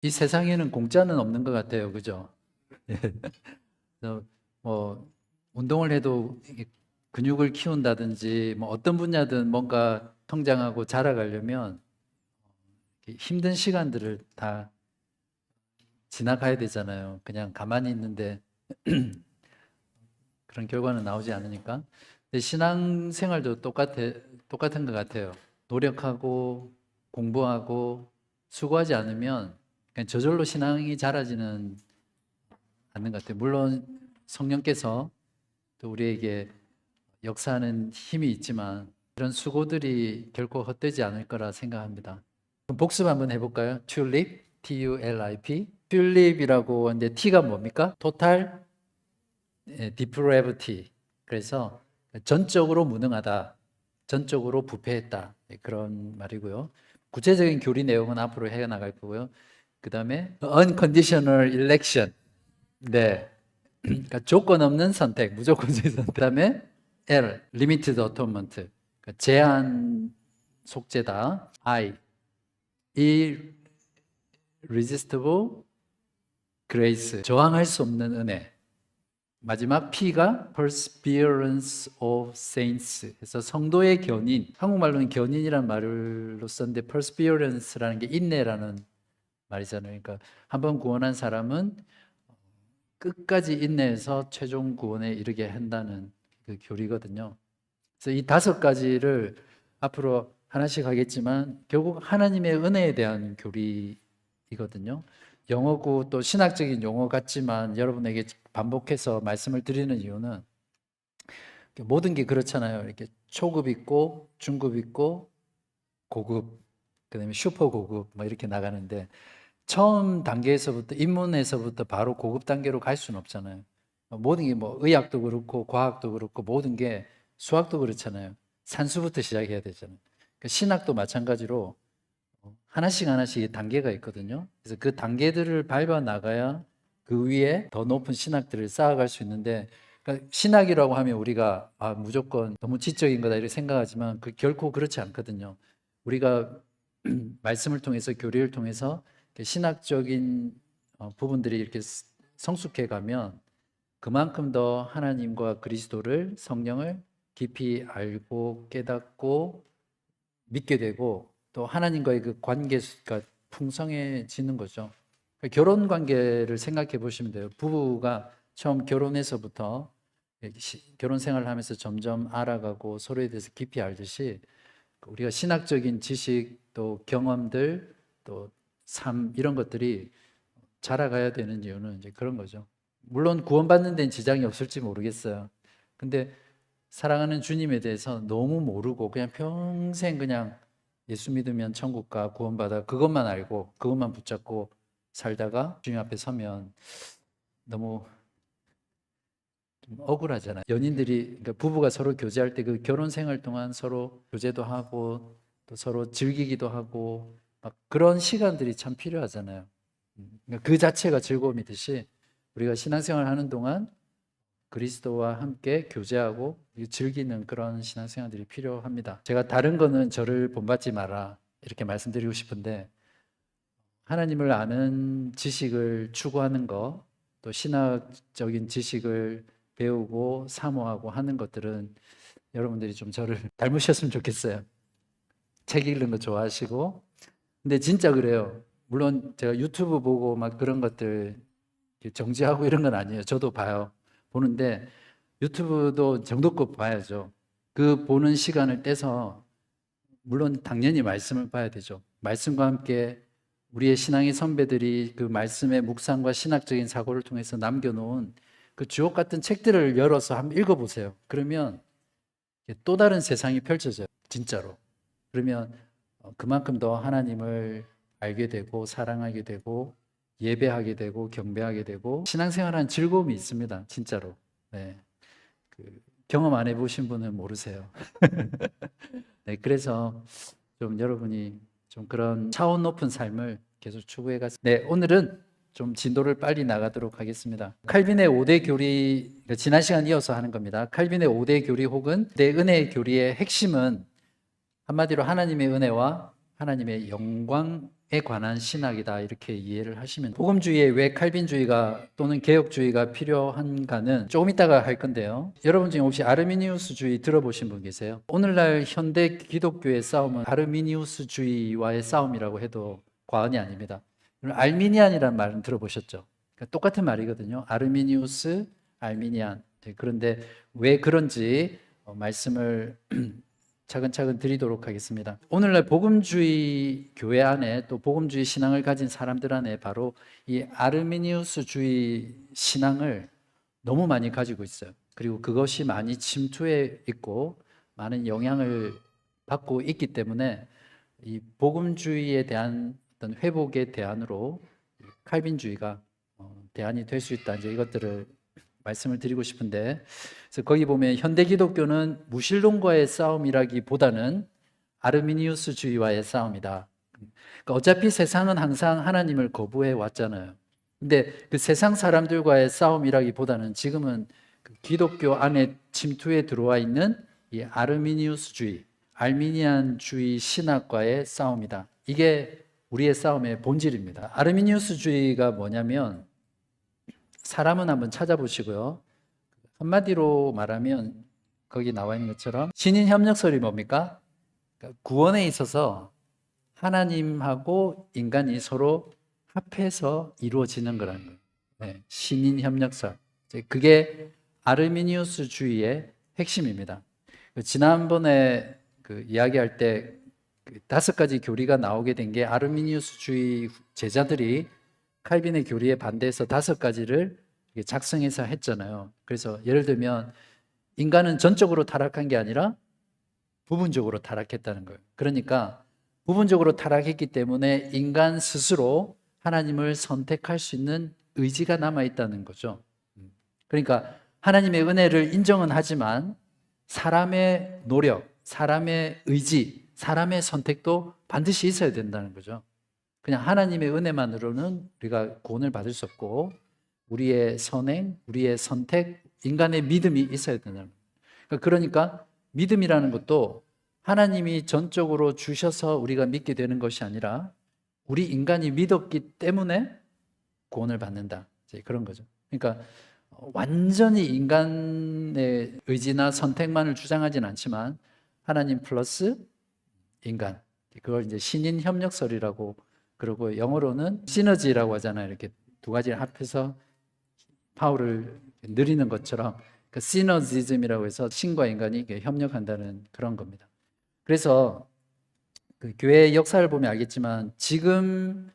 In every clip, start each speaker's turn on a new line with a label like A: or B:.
A: 이 세상에는 공짜는 없는 것 같아요. 그죠? 예. 그래서 뭐 운동을 해도 이게 근육을 키운다든지 뭐 어떤 분야든 뭔가 성장하고 자라가려면 이렇게 힘든 시간들을 다 지나가야 되잖아요. 그냥 가만히 있는데 그런 결과는 나오지 않으니까. 근데 신앙생활도 똑같은 것 같아요. 노력하고 공부하고 수고하지 않으면 그냥 저절로 신앙이 자라지는 않는 것 같아요. 물론 성령께서 또 우리에게 역사하는 힘이 있지만 이런 수고들이 결코 헛되지 않을 거라 생각합니다. 그럼 복습 한번 해볼까요? 튤립, T-U-L-I-P. 튤립이라고 하는데 T가 뭡니까? 토탈 디프레비티. 그래서 전적으로 무능하다, 전적으로 부패했다, 그런 말이고요. 구체적인 교리 내용은 앞으로 해 나갈 거고요. 그 다음에 unconditional election. 네. 그러니까 조건 없는 선택, 무조건적인 선택. 그다음에 L, limited atonement. 그러니까 제한 속죄다. I, irresistible grace. 저항할 수 없는 은혜. 마지막 P가 perseverance of saints. 그래서 성도의 견인. 한국말로는 견인이란 말로 썼는데 perseverance라는 게 인내라는 말이잖아요. 그러니까 한번 구원한 사람은 끝까지 인내해서 최종 구원에 이르게 한다는 그 교리거든요. 그래서 이 5가지를 앞으로 하나씩 하겠지만 결국 하나님의 은혜에 대한 교리이거든요. 영어고 또 신학적인 용어 같지만 여러분에게 반복해서 말씀을 드리는 이유는 모든 게 그렇잖아요. 이렇게 초급 있고 중급 있고 고급, 그다음에 슈퍼 고급 뭐 이렇게 나가는데 처음 단계에서부터 입문에서부터 바로 고급 단계로 갈 수는 없잖아요. 모든 게 뭐 의학도 그렇고 과학도 그렇고 모든 게 수학도 그렇잖아요. 산수부터 시작해야 되잖아요. 그러니까 신학도 마찬가지로 하나씩 하나씩 단계가 있거든요. 그래서 그 단계들을 밟아 나가야 그 위에 더 높은 신학들을 쌓아갈 수 있는데, 그러니까 신학이라고 하면 우리가 무조건 너무 지적인 거다 이렇게 생각하지만 그 결코 그렇지 않거든요. 우리가 말씀을 통해서 교리를 통해서 신학적인 부분들이 이렇게 성숙해 가면 그만큼 더 하나님과 그리스도를, 성령을 깊이 깨닫고 믿게 되고 또 하나님과의 그 관계가 풍성해지는 거죠. 결혼 관계를 생각해 보시면 돼요. 부부가 처음 결혼해서부터 결혼 생활을 하면서 점점 알아가고 서로에 대해서 깊이 알듯이 우리가 신학적인 지식 또 경험들 또 삶 이런 것들이 자라가야 되는 이유는 이제 그런 거죠. 물론 구원받는 데는 지장이 없을지 모르겠어요. 근데 사랑하는 주님에 대해서 너무 모르고 그냥 평생 그냥 예수 믿으면 천국 가 구원받아 그것만 알고 그것만 붙잡고 살다가 주님 앞에 서면 너무 좀 억울하잖아요. 연인들이 그러니까 부부가 서로 교제할 때 그 결혼 생활 동안 서로 교제도 하고 또 서로 즐기기도 하고 막 그런 시간들이 참 필요하잖아요. 그러니까 그 자체가 즐거움이듯이 우리가 신앙생활 하는 동안 그리스도와 함께 교제하고 즐기는 그런 신앙생활들이 필요합니다. 제가 다른 거는 저를 본받지 마라 이렇게 말씀드리고 싶은데 하나님을 아는 지식을 추구하는 거, 또 신학적인 지식을 배우고 사모하고 하는 것들은 여러분들이 좀 저를 닮으셨으면 좋겠어요. 책 읽는 거 좋아하시고. 근데 진짜 그래요. 물론 제가 유튜브 보고 막 그런 것들 정지하고 이런 건 아니에요. 저도 봐요. 보는데 유튜브도 정도껏 봐야죠. 그 보는 시간을 떼서 물론 당연히 말씀을 봐야 되죠. 말씀과 함께 우리의 신앙의 선배들이 그 말씀의 묵상과 신학적인 사고를 통해서 남겨놓은 그 주옥 같은 책들을 열어서 한번 읽어보세요. 그러면 또 다른 세상이 펼쳐져요. 진짜로. 그러면 그만큼 더 하나님을 알게 되고 사랑하게 되고 예배하게 되고 경배하게 되고 신앙생활하는 즐거움이 있습니다. 진짜로. 네. 그 경험 안 해보신 분은 모르세요. 네, 그래서 좀 여러분이 좀 그런 차원 높은 삶을 계속 추구해 갔습니다. 네, 오늘은 좀 진도를 빨리 나가도록 하겠습니다. 칼빈의 5대 교리, 그러니까 지난 시간 이어서 하는 겁니다. 칼빈의 5대 교리 혹은 내 은혜의 교리의 핵심은 한마디로 하나님의 은혜와 하나님의 관한 신학이다 이렇게 이해를 하시면 복음주의에 왜 칼빈주의가 또는 개혁주의가 필요한가는 조금 이따가 할 건데요. 여러분 중에 혹시 아르미니우스주의 들어보신 분 계세요? 오늘날 현대 기독교의 싸움은 아르미니우스주의와의 싸움이라고 해도 과언이 아닙니다. 알미니안이라는 말은 들어보셨죠? 그러니까 똑같은 말이거든요. 아르미니우스, 알미니안. 그런데 왜 그런지 말씀을 차근차근 드리도록 하겠습니다. 오늘날 복음주의 교회 안에 또 복음주의 신앙을 가진 사람들 안에 바로 이 아르미니우스주의 신앙을 너무 많이 가지고 있어요. 그리고 그것이 많이 침투해 있고 많은 영향을 받고 있기 때문에 이 복음주의에 대한 어떤 회복의 대안으로 칼빈주의가 대안이 될 수 있다. 이제 이것들을 말씀을 드리고 싶은데, 그래서 거기 보면 현대 기독교는 무신론과의 싸움이라기보다는 아르미니우스주의와의 싸움이다. 그러니까 어차피 세상은 항상 하나님을 거부해 왔잖아요. 근데 그 세상 사람들과의 싸움이라기보다는 지금은 그 기독교 안에 침투해 들어와 있는 이 아르미니우스주의, 알미니안주의 신학과의 싸움이다. 이게 우리의 싸움의 본질입니다. 아르미니우스주의가 뭐냐면, 사람은 한번 찾아보시고요. 한마디로 말하면 거기 나와 있는 것처럼 신인협력설이 뭡니까? 그러니까 구원에 있어서 하나님하고 인간이 서로 합해서 이루어지는 거라는 거예요. 네, 신인협력설. 그게 아르미니우스주의의 핵심입니다. 지난번에 이야기할 때 5가지 교리가 나오게 된 게 아르미니우스주의 제자들이 칼빈의 교리에 반대해서 5가지를 작성해서 했잖아요. 그래서 예를 들면 인간은 전적으로 타락한 게 아니라 부분적으로 타락했다는 거예요. 그러니까 부분적으로 타락했기 때문에 인간 스스로 하나님을 선택할 수 있는 의지가 남아있다는 거죠. 그러니까 하나님의 은혜를 인정은 하지만 사람의 노력, 사람의 의지, 사람의 선택도 반드시 있어야 된다는 거죠. 그냥 하나님의 은혜만으로는 우리가 구원을 받을 수 없고 우리의 선행, 우리의 선택, 인간의 믿음이 있어야 된다는 거예요. 그러니까 믿음이라는 것도 하나님이 전적으로 주셔서 우리가 믿게 되는 것이 아니라 우리 인간이 믿었기 때문에 구원을 받는다. 그런 거죠. 그러니까 완전히 인간의 의지나 선택만을 주장하진 않지만 하나님 플러스 인간, 그걸 이제 신인 협력설이라고 그러고 영어로는 시너지라고 하잖아요. 이렇게 2가지를 합해서 파워를 누리는 것처럼 그 시너지즘이라고 해서 신과 인간이 협력한다는 그런 겁니다. 그래서 그 교회의 역사를 보면 알겠지만 지금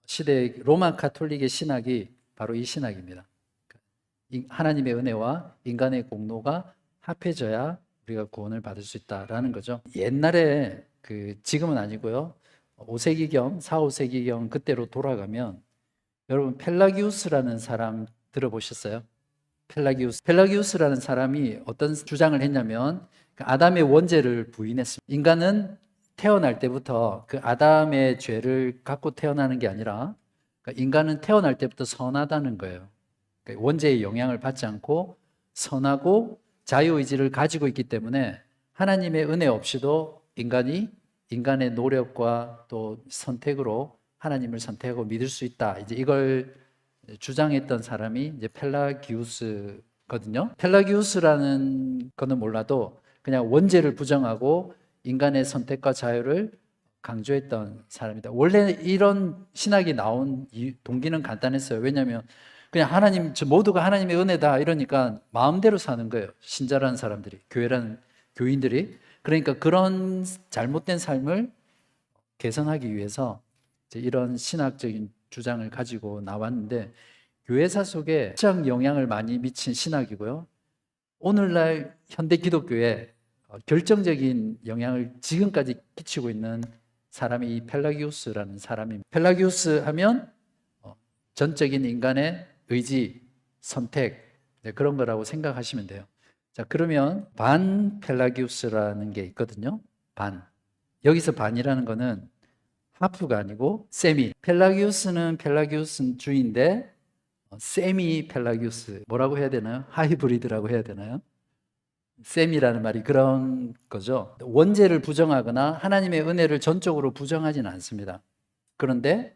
A: 시대의 로마 가톨릭의 신학이 바로 이 신학입니다. 하나님의 은혜와 인간의 공로가 합해져야 우리가 구원을 받을 수 있다라는 거죠. 옛날에 지금은 아니고요. 5세기경, 4, 5세기경 그때로 돌아가면 여러분 펠라기우스라는 사람 들어보셨어요? 펠라기우스라는 사람이 어떤 주장을 했냐면 아담의 원죄를 부인했습니다. 인간은 태어날 때부터 그 아담의 죄를 갖고 태어나는 게 아니라 인간은 태어날 때부터 선하다는 거예요. 원죄의 영향을 받지 않고 선하고 자유의지를 가지고 있기 때문에 하나님의 은혜 없이도 인간이 인간의 노력과 또 선택으로 하나님을 선택하고 믿을 수 있다. 이제 이걸 주장했던 사람이 이제 펠라기우스거든요. 펠라기우스라는 거는 몰라도 그냥 원죄를 부정하고 인간의 선택과 자유를 강조했던 사람이다. 원래 이런 신학이 나온 동기는 간단했어요. 왜냐하면 그냥 하나님, 모두가 하나님의 은혜다 이러니까 마음대로 사는 거예요. 신자라는 사람들이, 교회라는 교인들이. 그러니까 그런 잘못된 삶을 개선하기 위해서 이런 신학적인 주장을 가지고 나왔는데 교회사 속에 가장 영향을 많이 미친 신학이고요. 오늘날 현대 기독교에 결정적인 영향을 지금까지 끼치고 있는 사람이 이 펠라기우스라는 사람입니다. 펠라기우스 하면 전적인 인간의 의지, 선택, 그런 거라고 생각하시면 돼요. 자, 그러면 반 펠라기우스라는 게 있거든요. 반. 여기서 반이라는 거는 하프가 아니고 세미. 펠라기우스는 펠라기우스주의인데 세미 펠라기우스, 뭐라고 해야 되나요? 하이브리드라고 해야 되나요? 세미라는 말이 그런 거죠. 원죄를 부정하거나 하나님의 은혜를 전적으로 부정하지는 않습니다. 그런데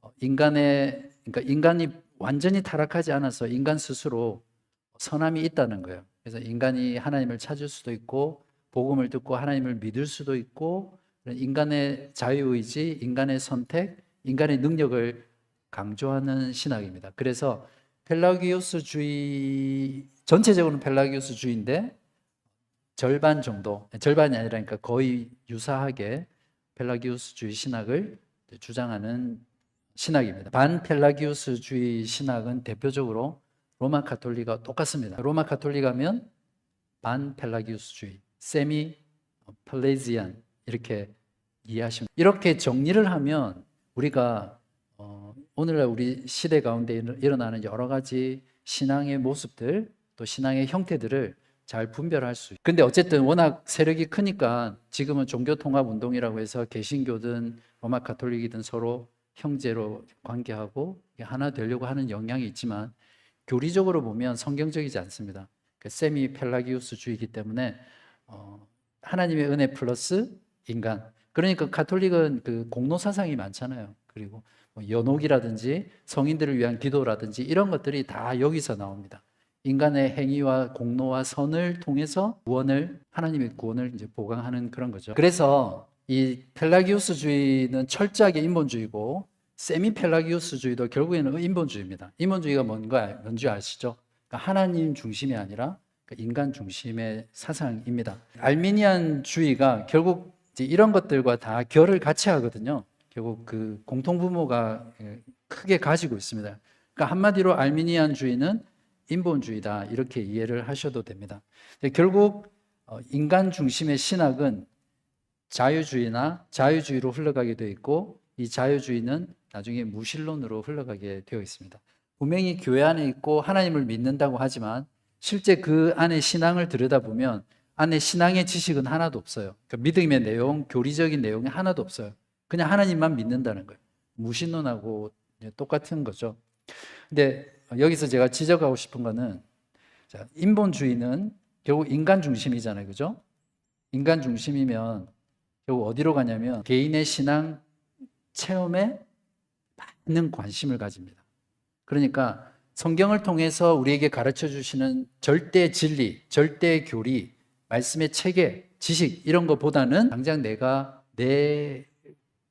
A: 그러니까 인간이 완전히 타락하지 않아서 인간 스스로 선함이 있다는 거예요. 그래서 인간이 하나님을 찾을 수도 있고 복음을 듣고 하나님을 믿을 수도 있고 인간의 자유의지, 인간의 선택, 인간의 능력을 강조하는 신학입니다. 그래서 펠라기우스주의, 전체적으로는 펠라기우스주의인데 절반 정도, 절반이 아니라니까 거의 유사하게 펠라기우스주의 신학을 주장하는 신학입니다. 반펠라기우스주의 신학은 대표적으로 로마 가톨릭과 똑같습니다. 로마 가톨릭하면 반펠라기우스주의, 세미 펠레지안 이렇게 이해하시면, 이렇게 정리를 하면 우리가 오늘날 우리 시대 가운데 일어나는 여러 가지 신앙의 모습들, 또 신앙의 형태들을 잘 분별할 수 있어요. 근데 어쨌든 워낙 세력이 크니까 지금은 종교통합운동이라고 해서 개신교든 로마 가톨릭이든 서로 형제로 관계하고 하나 되려고 하는 영향이 있지만 교리적으로 보면 성경적이지 않습니다. 세미 펠라기우스주의이기 때문에 하나님의 은혜 플러스 인간. 그러니까 가톨릭은 그 공로 사상이 많잖아요. 그리고 뭐 연옥이라든지 성인들을 위한 기도라든지 이런 것들이 다 여기서 나옵니다. 인간의 행위와 공로와 선을 통해서 하나님의 구원을 이제 보강하는 그런 거죠. 그래서 이 펠라기우스주의는 철저하게 인본주의고 세미 펠라기우스주의도 결국에는 인본주의입니다. 인본주의가 뭔지 아시죠? 그러니까 하나님 중심이 아니라 인간 중심의 사상입니다. 알미니안주의가 결국 이제 이런 것들과 다 결을 같이 하거든요. 결국 그 공통부모가 크게 가지고 있습니다. 그러니까 한마디로 알미니안주의는 인본주의다 이렇게 이해를 하셔도 됩니다. 결국 인간 중심의 신학은 자유주의로 흘러가게 되어 있고 이 자유주의는 나중에 무신론으로 흘러가게 되어 있습니다. 분명히 교회 안에 있고 하나님을 믿는다고 하지만 실제 그 안에 신앙을 들여다보면 안에 신앙의 지식은 하나도 없어요. 그러니까 믿음의 내용, 교리적인 내용이 하나도 없어요. 그냥 하나님만 믿는다는 거예요. 무신론하고 똑같은 거죠. 근데 여기서 제가 지적하고 싶은 거는 인본주의는 결국 인간 중심이잖아요. 그죠? 인간 중심이면 결국 어디로 가냐면 개인의 신앙 체험에 많은 관심을 가집니다. 그러니까 성경을 통해서 우리에게 가르쳐 주시는 절대 진리, 절대 교리, 말씀의 체계, 지식 이런 것보다는 당장 내가 내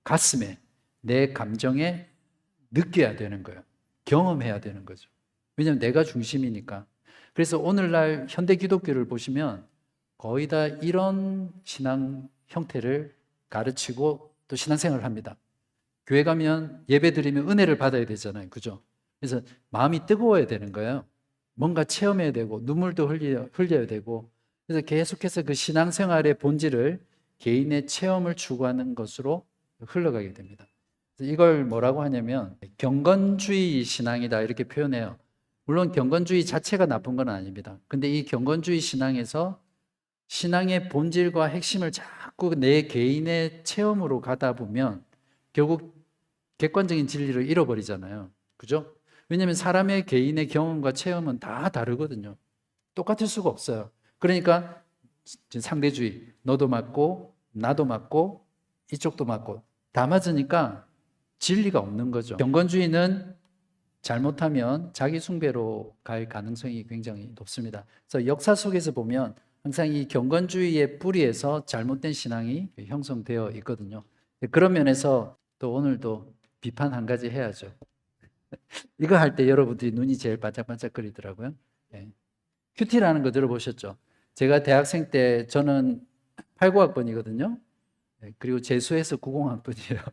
A: 가슴에, 내 감정에 느껴야 되는 거예요. 경험해야 되는 거죠. 왜냐하면 내가 중심이니까. 그래서 오늘날 현대 기독교를 보시면 거의 다 이런 신앙 형태를 가르치고 또 신앙생활을 합니다. 교회 가면 예배 드리면 은혜를 받아야 되잖아요. 그죠? 그래서 마음이 뜨거워야 되는 거예요. 뭔가 체험해야 되고 눈물도 흘려야 되고 그래서 계속해서 그 신앙생활의 본질을 개인의 체험을 추구하는 것으로 흘러가게 됩니다. 이걸 뭐라고 하냐면 경건주의 신앙이다 이렇게 표현해요. 물론 경건주의 자체가 나쁜 건 아닙니다. 근데 이 경건주의 신앙에서 신앙의 본질과 핵심을 자꾸 내 개인의 체험으로 가다 보면 결국 객관적인 진리를 잃어버리잖아요. 그죠? 왜냐하면 사람의 개인의 경험과 체험은 다 다르거든요. 똑같을 수가 없어요. 그러니까 상대주의, 너도 맞고 나도 맞고 이쪽도 맞고 다 맞으니까 진리가 없는 거죠. 경건주의는 잘못하면 자기 숭배로 갈 가능성이 굉장히 높습니다. 그래서 역사 속에서 보면 항상 이 경건주의의 뿌리에서 잘못된 신앙이 형성되어 있거든요. 그런 면에서 또 오늘도 비판 한 가지 해야죠. 이거 할 때 여러분들이 눈이 제일 반짝반짝거리더라고요. 네. 큐티라는 거 들어보셨죠? 제가 대학생 때 저는 89학번이거든요. 그리고 재수해서 90학번이에요.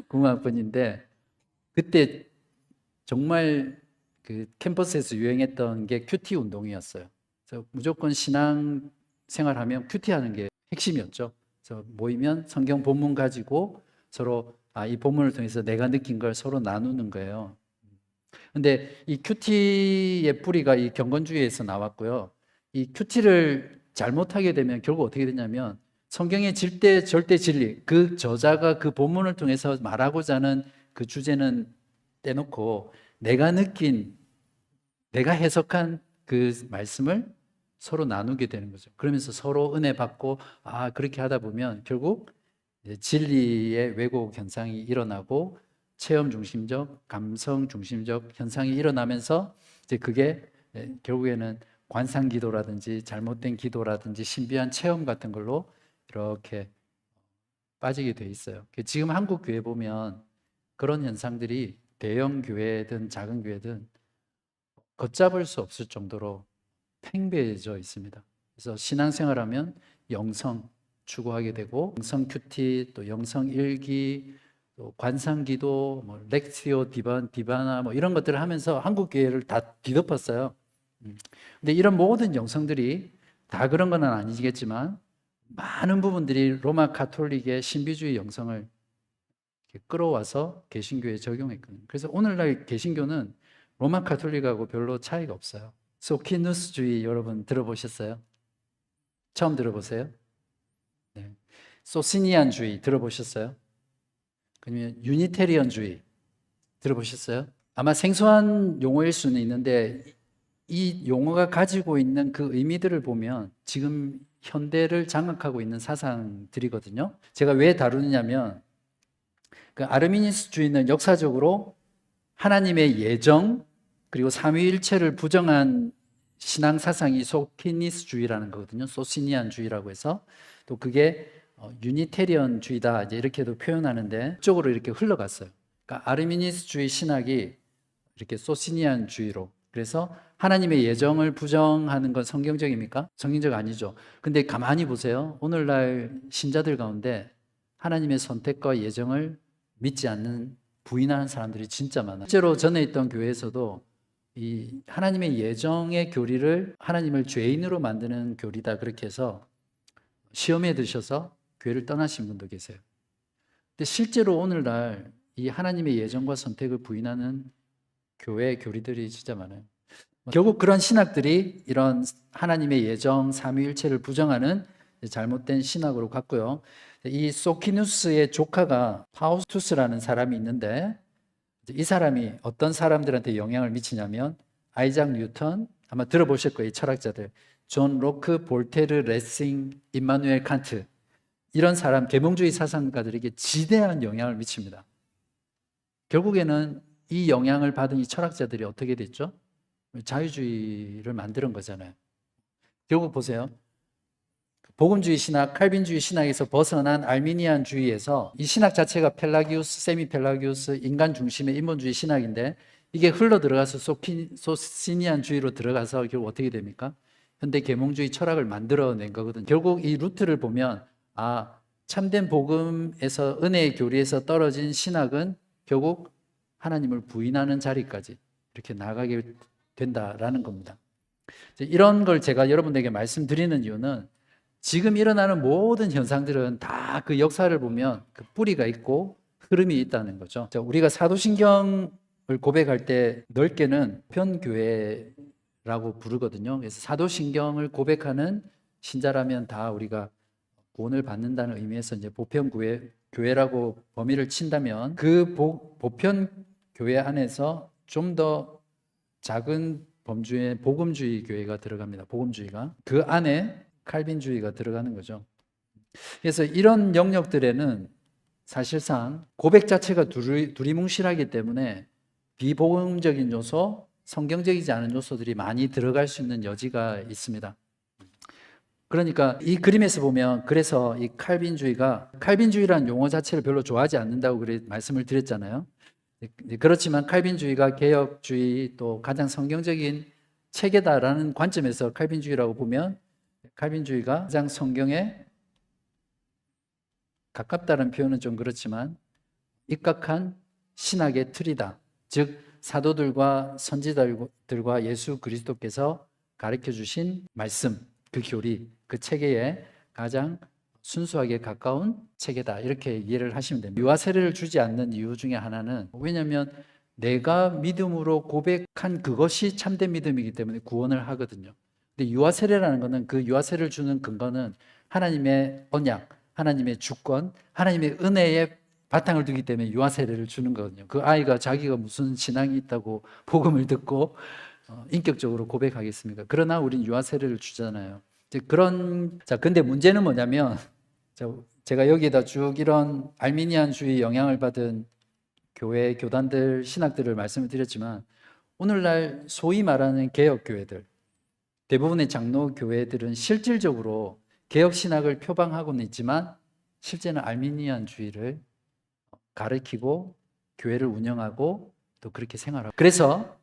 A: 90학번인데 그때 정말 그 캠퍼스에서 유행했던 게 큐티 운동이었어요. 그래서 무조건 신앙 생활하면 큐티 하는 게 핵심이었죠. 그래서 모이면 성경 본문 가지고 서로 이 본문을 통해서 내가 느낀 걸 서로 나누는 거예요. 근데 이 큐티의 뿌리가 이 경건주의에서 나왔고요. 이 큐티를 잘못하게 되면 결국 어떻게 되냐면 성경의 절대 진리, 그 저자가 그 본문을 통해서 말하고자 하는 그 주제는 떼놓고 내가 느낀, 내가 해석한 그 말씀을 서로 나누게 되는 거죠. 그러면서 서로 은혜 받고 그렇게 하다 보면 결국 진리의 왜곡 현상이 일어나고 체험 중심적, 감성 중심적 현상이 일어나면서 이제 그게 결국에는 관상 기도라든지 잘못된 기도라든지 신비한 체험 같은 걸로 이렇게 빠지게 돼 있어요. 지금 한국 교회 보면 그런 현상들이 대형 교회든 작은 교회든 걷잡을 수 없을 정도로 팽배해져 있습니다. 그래서 신앙생활하면 영성 추구하게 되고 영성 큐티, 또 영성 일기, 또 관상기도, 뭐 렉시오 디바나 뭐 이런 것들을 하면서 한국 교회를 다 뒤덮었어요. 근데 이런 모든 영성들이 다 그런 건 아니겠지만 많은 부분들이 로마 가톨릭의 신비주의 영성을 끌어와서 개신교에 적용했거든요. 그래서 오늘날 개신교는 로마 가톨릭하고 별로 차이가 없어요. 소키누스주의 여러분 들어보셨어요? 처음 들어보세요? 네. 소시니안주의 들어보셨어요? 그러면 유니테리언주의 들어보셨어요? 아마 생소한 용어일 수는 있는데 이 용어가 가지고 있는 그 의미들을 보면 지금 현대를 장악하고 있는 사상들이거든요. 제가 왜 다루느냐면 그 아르미니스주의는 역사적으로 하나님의 예정 그리고 삼위일체를 부정한 신앙 사상이 소키니스주의라는 거거든요. 소시니안주의라고 해서 또 그게 유니테리언주의다 이제 이렇게도 표현하는데 그쪽으로 이렇게 흘러갔어요. 그러니까 아르미니스주의 신학이 이렇게 소시니안주의로 그래서 하나님의 예정을 부정하는 건 성경적입니까? 성경적 아니죠. 근데 가만히 보세요. 오늘날 신자들 가운데 하나님의 선택과 예정을 믿지 않는 부인하는 사람들이 진짜 많아요. 실제로 전에 있던 교회에서도 이 하나님의 예정의 교리를 하나님을 죄인으로 만드는 교리다 그렇게 해서 시험에 드셔서 교회를 떠나신 분도 계세요. 근데 실제로 오늘날 이 하나님의 예정과 선택을 부인하는 교회 교리들이 진짜 많아요. 결국 그런 신학들이 이런 하나님의 예정, 삼위일체를 부정하는 잘못된 신학으로 갔고요. 이 소키누스의 조카가 파우스투스라는 사람이 있는데 이 사람이 어떤 사람들한테 영향을 미치냐면 아이작 뉴턴, 아마 들어보실 거예요. 이 철학자들. 존 로크, 볼테르, 레싱, 임마누엘 칸트 이런 사람, 계몽주의 사상가들에게 지대한 영향을 미칩니다. 결국에는 이 영향을 받은 이 철학자들이 어떻게 됐죠? 자유주의를 만드는 거잖아요. 결국 보세요. 복음주의 신학, 칼빈주의 신학에서 벗어난 알미니안주의에서 이 신학 자체가 펠라기우스, 세미펠라기우스, 인간 중심의 인본주의 신학인데 이게 흘러 들어가서 소시니안주의로 들어가서 결국 어떻게 됩니까? 현대 계몽주의 철학을 만들어낸 거거든요. 결국 이 루트를 보면 참된 복음에서 은혜의 교리에서 떨어진 신학은 결국 하나님을 부인하는 자리까지 이렇게 나가게 된다라는 겁니다. 이런 걸 제가 여러분에게 말씀드리는 이유는 지금 일어나는 모든 현상들은 다 그 역사를 보면 그 뿌리가 있고 흐름이 있다는 거죠. 우리가 사도신경을 고백할 때 넓게는 보편교회라고 부르거든요. 그래서 사도신경을 고백하는 신자라면 다 우리가 구원을 받는다는 의미에서 이제 보편교회라고 범위를 친다면 그 보편교회 안에서 좀 더 작은 범주의 복음주의 교회가 들어갑니다. 복음주의가. 그 안에 칼빈주의가 들어가는 거죠. 그래서 이런 영역들에는 사실상 고백 자체가 두리뭉실하기 때문에 비복음적인 요소, 성경적이지 않은 요소들이 많이 들어갈 수 있는 여지가 있습니다. 그러니까 이 그림에서 보면 그래서 이 칼빈주의라는 용어 자체를 별로 좋아하지 않는다고 말씀을 드렸잖아요. 그렇지만 칼빈주의가 개혁주의 또 가장 성경적인 체계다라는 관점에서 칼빈주의라고 보면 칼빈주의가 가장 성경에 가깝다는 표현은 좀 그렇지만 입각한 신학의 틀이다. 즉 사도들과 선지자들과 예수 그리스도께서 가르쳐 주신 말씀, 그 교리, 그 체계에 가장 순수하게 가까운 체계다. 이렇게 이해를 하시면 됩니다. 유아 세례를 주지 않는 이유 중에 하나는 왜냐하면 내가 믿음으로 고백한 그것이 참된 믿음이기 때문에 구원을 하거든요. 근데 유아 세례라는 것은 그 유아 세례를 주는 근거는 하나님의 언약, 하나님의 주권, 하나님의 은혜에 바탕을 두기 때문에 유아 세례를 주는 거거든요. 그 아이가 자기가 무슨 신앙이 있다고 복음을 듣고 인격적으로 고백하겠습니까? 그러나 우린 유아 세례를 주잖아요. 근데 문제는 뭐냐면 제가 여기에다 쭉 이런 알미니안주의 영향을 받은 교회, 교단들, 신학들을 말씀을 드렸지만 오늘날 소위 말하는 개혁교회들, 대부분의 장로교회들은 실질적으로 개혁신학을 표방하고는 있지만 실제는 알미니안주의를 가르치고 교회를 운영하고 또 그렇게 생활하고, 그래서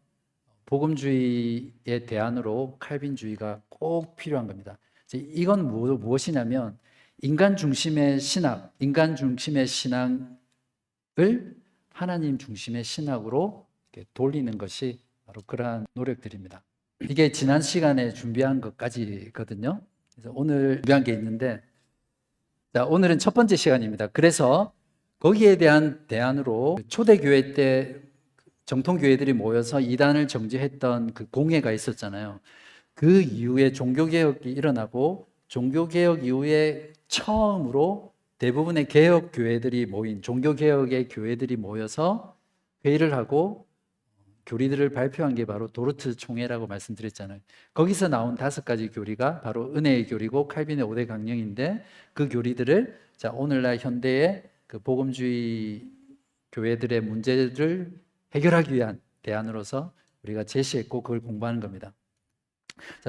A: 복음주의의 대안으로 칼빈주의가 꼭 필요한 겁니다. 이건 무엇이냐면 인간 중심의 신학, 인간 중심의 신앙을 하나님 중심의 신학으로 돌리는 것이 바로 그러한 노력들입니다. 이게 지난 시간에 준비한 것까지거든요. 그래서 오늘 준비한 게 있는데, 자, 오늘은 첫 번째 시간입니다. 그래서 거기에 대한 대안으로 초대교회 때 정통교회들이 모여서 이단을 정죄했던 그 공회가 있었잖아요. 그 이후에 종교개혁이 일어나고 종교개혁 이후에 처음으로 대부분의 개혁교회들이 모인 종교개혁의 교회들이 모여서 회의를 하고 교리들을 발표한 게 바로 도르트 총회라고 말씀드렸잖아요. 거기서 나온 5가지 교리가 바로 은혜의 교리고 칼빈의 5대 강령인데 그 교리들을 자, 오늘날 현대의 그 복음주의 교회들의 문제를 해결하기 위한 대안으로서 우리가 제시했고 그걸 공부하는 겁니다.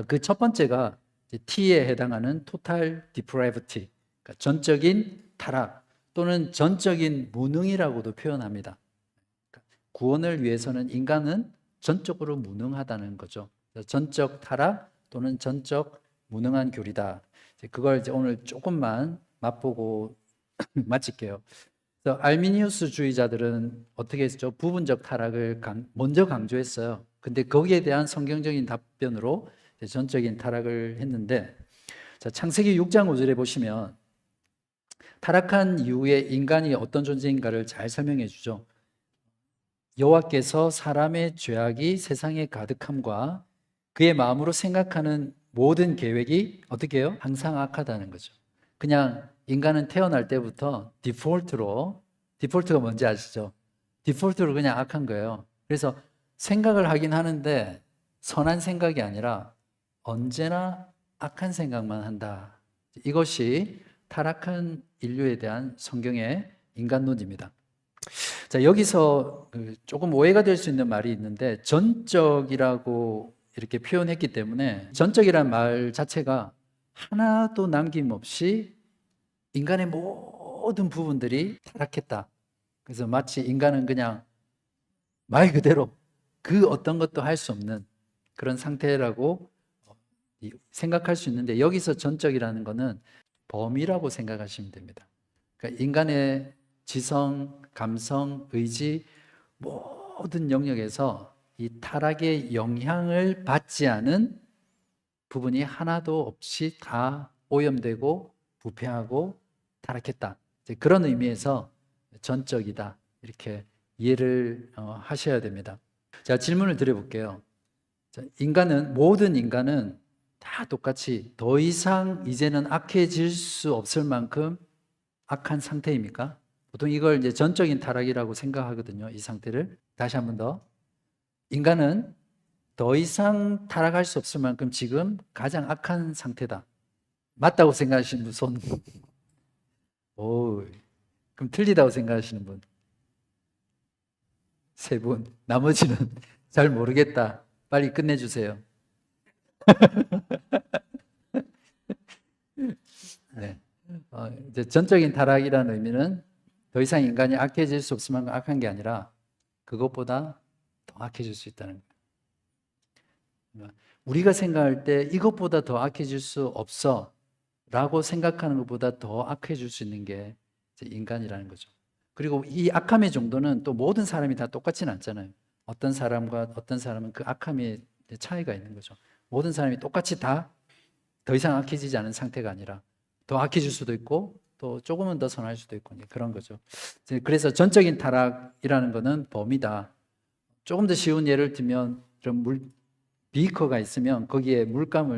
A: 그 첫 번째가 T에 해당하는 Total Depravity, 그러니까 전적인 타락 또는 전적인 무능이라고도 표현합니다. 구원을 위해서는 인간은 전적으로 무능하다는 거죠. 전적 타락 또는 전적 무능한 교리다. 그걸 이제 오늘 조금만 맛보고 마칠게요. 알미니우스주의자들은 어떻게 했죠? 부분적 타락을 먼저 강조했어요. 근데 거기에 대한 성경적인 답변으로 전적인 타락을 했는데, 자, 창세기 6장 5절에 보시면 타락한 이후에 인간이 어떤 존재인가를 잘 설명해 주죠. 여호와께서 사람의 죄악이 세상에 가득함과 그의 마음으로 생각하는 모든 계획이 어떻게 해요? 항상 악하다는 거죠. 그냥 인간은 태어날 때부터 디폴트가 뭔지 아시죠? 디폴트로 그냥 악한 거예요. 그래서 생각을 하긴 하는데 선한 생각이 아니라 언제나 악한 생각만 한다. 이것이 타락한 인류에 대한 성경의 인간론입니다. 자, 여기서 조금 오해가 될 수 있는 말이 있는데 전적이라고 이렇게 표현했기 때문에 전적이라는 말 자체가 하나도 남김없이 인간의 모든 부분들이 타락했다. 그래서 마치 인간은 그냥 말 그대로 그 어떤 것도 할 수 없는 그런 상태라고 생각할 수 있는데, 여기서 전적이라는 것은 범위라고 생각하시면 됩니다. 그러니까 인간의 지성, 감성, 의지 모든 영역에서 이 타락의 영향을 받지 않은 부분이 하나도 없이 다 오염되고 부패하고 타락했다. 그런 의미에서 전적이다. 이렇게 이해를 하셔야 됩니다. 자, 질문을 드려볼게요. 자, 모든 인간은 다 똑같이 더 이상 이제는 악해질 수 없을 만큼 악한 상태입니까? 보통 이걸 이제 전적인 타락이라고 생각하거든요. 이 상태를. 다시 한 번 더. 인간은 더 이상 타락할 수 없을 만큼 지금 가장 악한 상태다. 맞다고 생각하시는 분 손. 오, 그럼 틀리다고 생각하시는 분 3분. 나머지는 잘 모르겠다. 빨리 끝내주세요. 네. 이제 전적인 타락이라는 의미는 더 이상 인간이 악해질 수 없을 만큼 악한 게 아니라 그것보다 더 악해질 수 있다는 거예요. 우리가 생각할 때 이것보다 더 악해질 수 없어 라고 생각하는 것보다 더 악해질 수 있는 게 인간이라는 거죠. 그리고 이 악함의 정도는 또 모든 사람이 다 똑같지는 않잖아요. 어떤 사람과 어떤 사람은 그 악함의 차이가 있는 거죠. 모든 사람이 똑같이 다 더 이상 악해지지 않은 상태가 아니라 더 악해질 수도 있고 또 조금은 더 선할 수도 있고 그런 거죠. 그래서 전적인 타락이라는 것은 범위다. 조금 더 쉬운 예를 들면 이런 비커가 있으면 거기에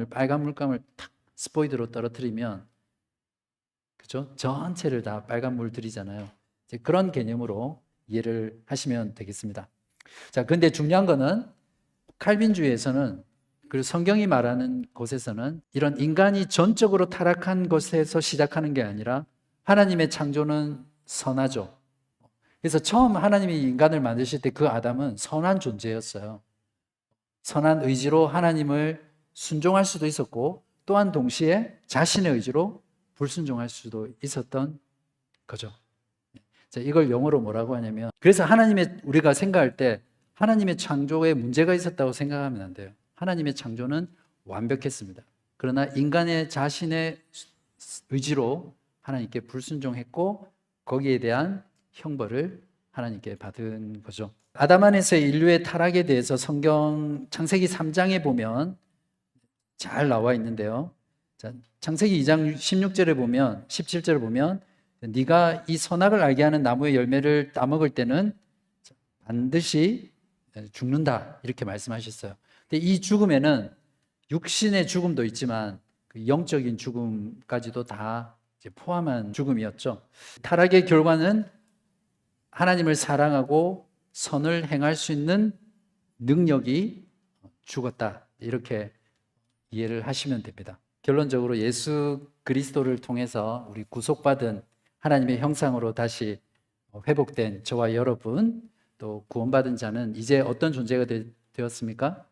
A: 빨간 물감을 탁 스포이드로 떨어뜨리면 그죠? 전체를 다 빨간 물 들이잖아요. 그런 개념으로 이해를 하시면 되겠습니다. 자, 근데 중요한 거는 칼빈주의에서는 그리고 성경이 말하는 곳에서는 이런 인간이 전적으로 타락한 것에서 시작하는 게 아니라 하나님의 창조는 선하죠. 그래서 처음 하나님이 인간을 만드실 때 그 아담은 선한 존재였어요. 선한 의지로 하나님을 순종할 수도 있었고 또한 동시에 자신의 의지로 불순종할 수도 있었던 거죠. 자, 이걸 영어로 뭐라고 하냐면, 그래서 우리가 생각할 때 하나님의 창조에 문제가 있었다고 생각하면 안 돼요. 하나님의 창조는 완벽했습니다. 그러나 인간의 자신의 의지로 하나님께 불순종했고 거기에 대한 형벌을 하나님께 받은 거죠. 아담 안에서의 인류의 타락에 대해서 성경 창세기 3장에 보면 잘 나와 있는데요. 자, 창세기 2장 16절에 보면 17절에 보면 네가 이 선악을 알게 하는 나무의 열매를 따먹을 때는 반드시 죽는다 이렇게 말씀하셨어요. 근데 이 죽음에는 육신의 죽음도 있지만 그 영적인 죽음까지도 다 포함한 죽음이었죠. 타락의 결과는 하나님을 사랑하고 선을 행할 수 있는 능력이 죽었다 이렇게 이해를 하시면 됩니다. 결론적으로 예수 그리스도를 통해서 우리 구속받은 하나님의 형상으로 다시 회복된 저와 여러분, 또 구원받은 자는 이제 어떤 존재가 되었습니까?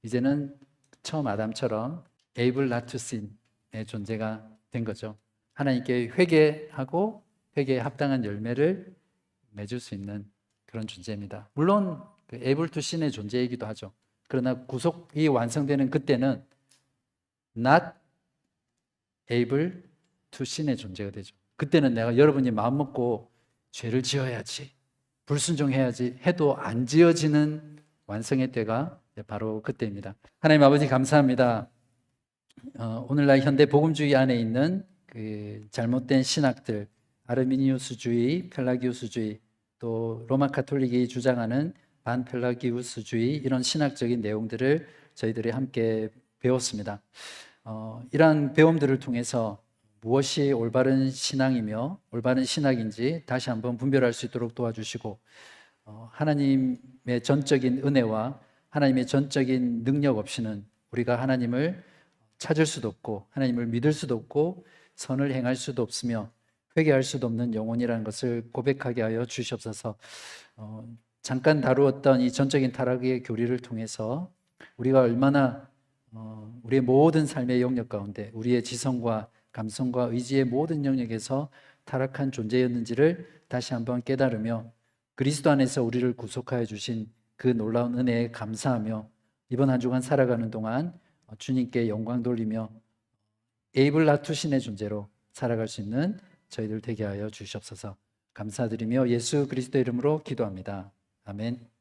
A: 이제는 처음 아담처럼 able not to sin의 존재가 된 거죠. 하나님께 회개하고 회개에 합당한 열매를 맺을 수 있는 그런 존재입니다. 물론 able to sin의 존재이기도 하죠. 그러나 구속이 완성되는 그때는 not able to sin의 존재가 되죠. 그때는 내가 여러분이 마음 먹고 죄를 지어야지, 불순종해야지 해도 안 지어지는 완성의 때가 바로 그때입니다. 하나님 아버지 감사합니다. 오늘날 현대 복음주의 안에 있는 그 잘못된 신학들, 아르미니우스주의, 펠라기우스주의, 또 로마 카톨릭이 주장하는 반펠라기우스주의 이런 신학적인 내용들을 저희들이 함께 배웠습니다. 이러한 배움들을 통해서 무엇이 올바른 신앙이며 올바른 신학인지 다시 한번 분별할 수 있도록 도와주시고 하나님의 전적인 은혜와 하나님의 전적인 능력 없이는 우리가 하나님을 찾을 수도 없고 하나님을 믿을 수도 없고 선을 행할 수도 없으며 회개할 수도 없는 영혼이라는 것을 고백하게 하여 주시옵소서. 잠깐 다루었던 이 전적인 타락의 교리를 통해서 우리가 얼마나 우리의 모든 삶의 영역 가운데 우리의 지성과 감성과 의지의 모든 영역에서 타락한 존재였는지를 다시 한번 깨달으며 그리스도 안에서 우리를 구속하여 주신 그 놀라운 은혜에 감사하며 이번 한 주간 살아가는 동안 주님께 영광 돌리며 에이블 나투신의 존재로 살아갈 수 있는 저희들 되게 하여 주시옵소서. 감사드리며 예수 그리스도 이름으로 기도합니다. 아멘.